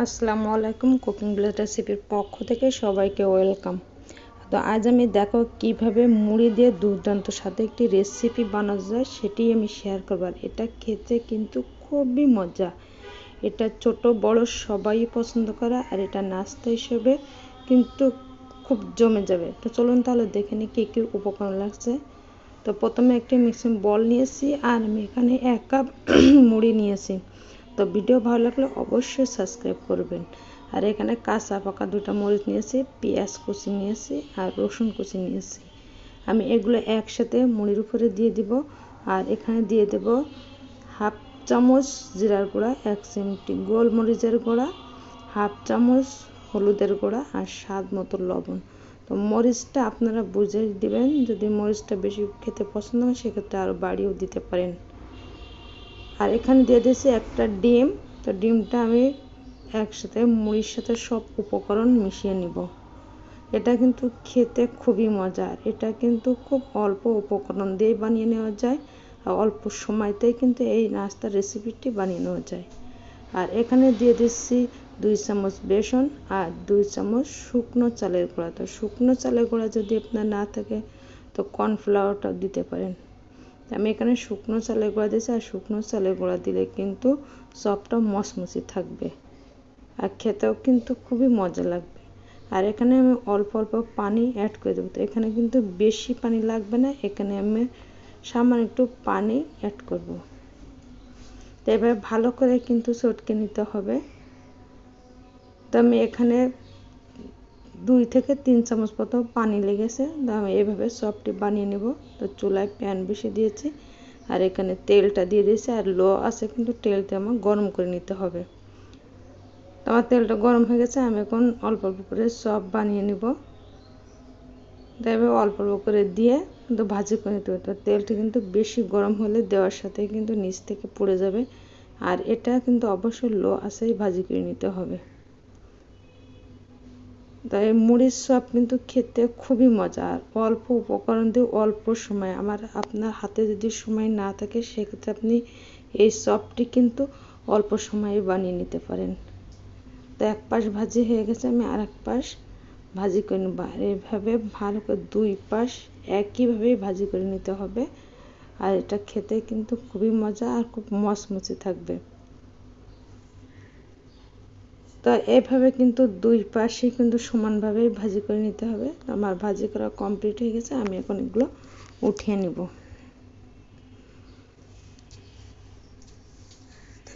আসসালামু আলাইকুম। Cooking blade রেসিপির পক্ষ থেকে সবাইকে ওয়েলকাম। তো আজ আমি দেখো কিভাবে মুড়ি দিয়ে দুর্দান্ত সাথে একটি রেসিপি বানানো যায় সেটি আমি শেয়ার করব। এটা খেতে কিন্তু খুবই মজা। এটা ছোট বড় সবাই পছন্দ করে, আর এটা নাস্তা হিসেবে কিন্তু খুব জমে যাবে। তো চলুন তাহলে দেখে নিই কী কী উপকরণ লাগছে। তো প্রথমে একটি মিক্সিং বল নিয়েছি, আর আমি এখানে 1 কাপ মুড়ি নিয়েছি। তো ভিডিও ভালো লাগলে অবশ্যই সাবস্ক্রাইব করবেন। আর এখানে কাঁচা পাকা 2টা মরিচ নিয়েছি, পেঁয়াজ কুচি নিয়েছি, আর রসুন কুচি নিয়েছি। আমি এগুলো একসাথে মুড়ির উপরে দিয়ে দিব। আর এখানে দিয়ে দেব 1/2 চামচ জিরার গুঁড়া, 1 চিমটি গোলমরিচের গুঁড়া, 1/2 চামচ হলুদের গুঁড়া, আর স্বাদ মতো লবণ। তো মরিচটা আপনারা বুঝে দিবেন, যদি মরিচটা বেশি খেতে পছন্দ হয় সেক্ষেত্রে আরও বাড়িয়েও দিতে পারেন। আর এখানে দিয়ে দিয়েছি একটা ডিম। তো ডিমটা আমি একসাথে মুড়ির সাথে সব উপকরণ মিশিয়ে নিব। এটা কিন্তু খেতে খুবই মজার। এটা কিন্তু খুব অল্প উপকরণ দিয়ে বানিয়ে নেওয়া যায়, আর অল্প সময়তেই কিন্তু এই নাস্তার রেসিপিটি বানিয়ে নেওয়া যায়। আর এখানে দিয়ে দিচ্ছি 2 চামচ বেসন আর 2 চামচ শুকনো চালের গুঁড়া। তো শুকনো চালের গুঁড়া যদি আপনার না থাকে তো কর্নফ্লাওয়ারটা দিতে পারেন। আমি এখানে শুকনো চালের গুঁড়া দিয়েছি, আর শুকনো চালের গুঁড়া দিলে কিন্তু চপটা মচমচে থাকবে, আর খেতেও কিন্তু খুবই মজা লাগবে। আর এখানে আমি অল্প অল্প পানি অ্যাড করে দেবো। তো এখানে কিন্তু বেশি পানি লাগবে না, এখানে আমি সামান্য একটু পানি অ্যাড করব। তো এবার ভালো করে কিন্তু চটকে নিতে হবে। তো আমি এখানে 2 থেকে 3 চামচ মতো পানি লেগেছে। তো আমি এভাবে চপটি বানিয়ে নেব। তো চুলায় প্যান বসিয়ে দিয়েছি, আর এখানে তেলটা দিয়ে দিয়েছি, আর লো আছে কিন্তু তেলটা আমার গরম করে নিতে হবে। তো আমার তেলটা গরম হয়ে গেছে, আমি এখন অল্প অল্প করে চপ বানিয়ে নেব। তবে অল্প অল্প করে দিয়ে কিন্তু ভাজি করে নিতে হবে। তো তেলটা কিন্তু বেশি গরম হলে দেওয়ার সাথে কিন্তু নিচ থেকে পুড়ে যাবে, আর এটা কিন্তু অবশ্যই লো আঁচেই ভাজি করে নিতে হবে। তাই মুড়ির চপ কিন্তু খেতে খুবই মজা, আর অল্প উপকরণ দিয়ে অল্প সময়। আপনার হাতে যদি সময় না থাকে সেক্ষেত্রে আপনি এই চপটি কিন্তু অল্প সময়ে বানিয়ে নিতে পারেন। তো এক পাশ ভাজি হয়ে গেছে, আমি আর এক পাশ ভাজি করে নেব। আর এইভাবে ভালো করে 2 পাশ একইভাবেই ভাজি করে নিতে হবে। আর এটা খেতে কিন্তু খুবই মজা আর খুব মচমচে থাকবে। তো এভাবে কিন্তু 2 পাশেই কিন্তু সমানভাবেই ভাজি করে নিতে হবে। আমার ভাজি করা কমপ্লিট হয়ে গেছে, আমি এখন এগুলো উঠিয়ে নিব।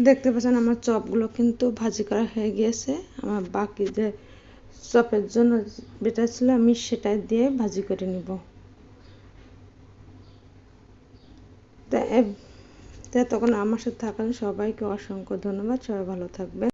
দেখতে পাচ্ছেন আমার চপগুলো কিন্তু ভাজি করা হয়ে গিয়েছে। আমার বাকি যে চপের জন্য যেটা ছিল আমি সেটা দিয়ে ভাজি করে নিব। তখন আমার সাথে থাকার সবাইকে অসংখ্য ধন্যবাদ। সবাই ভালো থাকবেন।